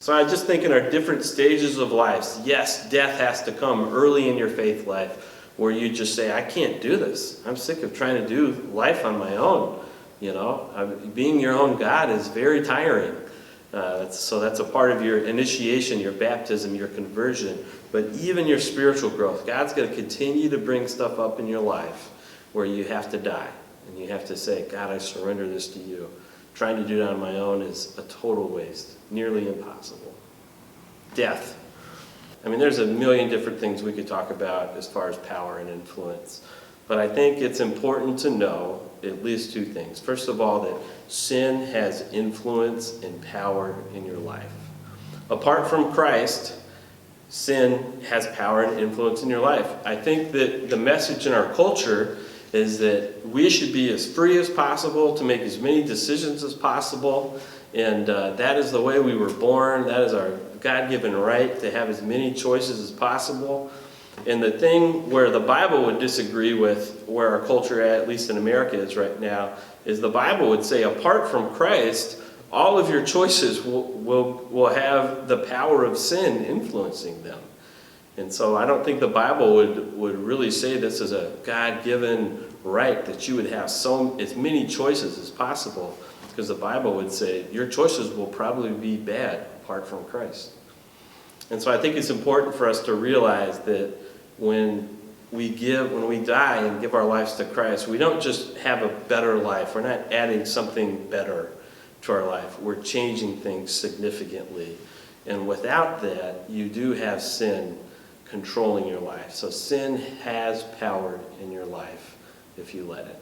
So I just think in our different stages of life, yes, death has to come early in your faith life where you just say, I can't do this. I'm sick of trying to do life on my own. Being your own God is very tiring. So that's a part of your initiation, your baptism, your conversion. But even your spiritual growth, God's going to continue to bring stuff up in your life where you have to die. And you have to say, God, I surrender this to you. Trying to do it on my own is a total waste, nearly impossible. Death. I mean, there's a million different things we could talk about as far as power and influence. But I think it's important to know at least two things. First of all, that sin has influence and power in your life. Apart from Christ, sin has power and influence in your life. I think that the message in our culture is that we should be as free as possible to make as many decisions as possible. And that is the way we were born. That is our God-given right to have as many choices as possible. And the thing where the Bible would disagree with where our culture, at least in America, is right now, is the Bible would say, apart from Christ, all of your choices will have the power of sin influencing them. And so I don't think the Bible would really say this is a God-given right that you would have as many choices as possible, because the Bible would say your choices will probably be bad apart from Christ. And so I think it's important for us to realize that when we die and give our lives to Christ, we don't just have a better life. We're not adding something better to our life. We're changing things significantly. And without that, you do have sin controlling your life. So sin has power in your life if you let it.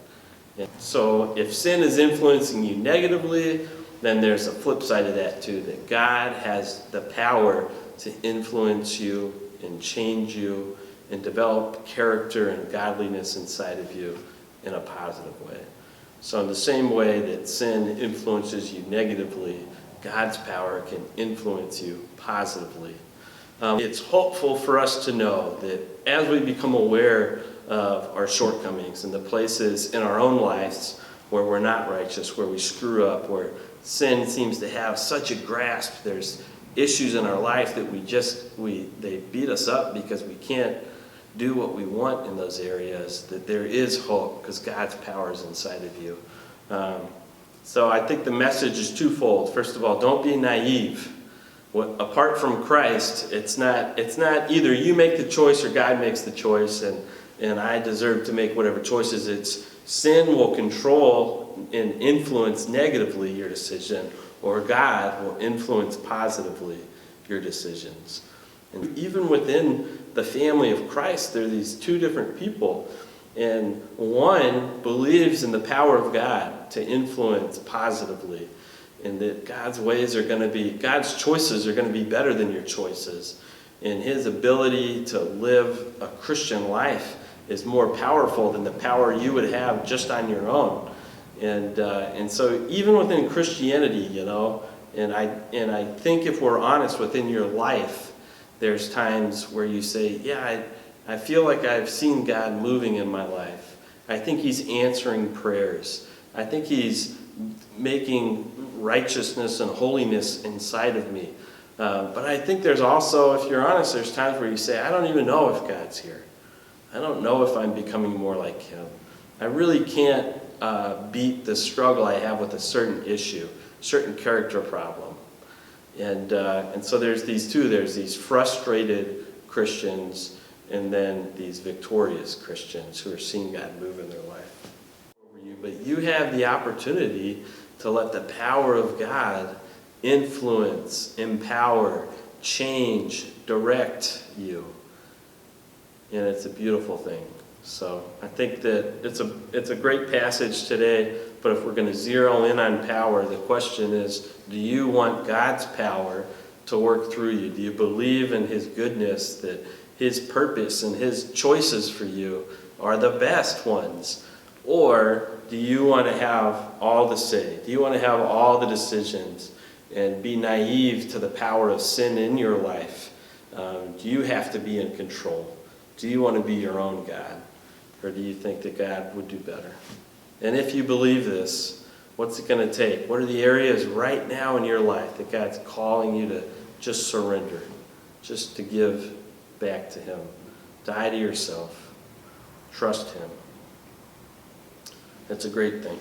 And so if sin is influencing you negatively, then there's a flip side of that too, that God has the power to influence you and change you and develop character and godliness inside of you in a positive way. So in the same way that sin influences you negatively, God's power can influence you positively. It's hopeful for us to know that as we become aware of our shortcomings and the places in our own lives where we're not righteous, where we screw up, where sin seems to have such a grasp, there's issues in our life that they beat us up because we can't do what we want in those areas, that there is hope because God's power is inside of you. So I think the message is twofold. First of all, don't be naive. Apart from Christ, it's not either you make the choice or God makes the choice, and I deserve to make whatever choices. It's sin will control and influence negatively your decision, or God will influence positively your decisions. And even within the family of Christ, there are these two different people. And one believes in the power of God to influence positively. And that God's choices are going to be better than your choices. And his ability to live a Christian life is more powerful than the power you would have just on your own. And so even within Christianity, and I think if we're honest within your life, there's times where you say, yeah, I feel like I've seen God moving in my life. I think he's answering prayers. I think he's making righteousness and holiness inside of me. But I think there's also, if you're honest, there's times where you say, I don't even know if God's here. I don't know if I'm becoming more like him. I really can't beat the struggle I have with a certain issue, certain character problem. And so there's these two. There's these frustrated Christians and then these victorious Christians who are seeing God move in their life over you. But you have the opportunity to let the power of God influence, empower, change, direct you. And it's a beautiful thing. So I think that it's a great passage today, but if we're going to zero in on power, the question is, do you want God's power to work through you? Do you believe in his goodness, that his purpose and his choices for you are the best ones? Or do you want to have all the say? Do you want to have all the decisions and be naive to the power of sin in your life? Do you have to be in control? Do you want to be your own God? Or do you think that God would do better? And if you believe this, what's it going to take? What are the areas right now in your life that God's calling you just surrender, just to give back to Him. Die to yourself. Trust Him. It's a great thing.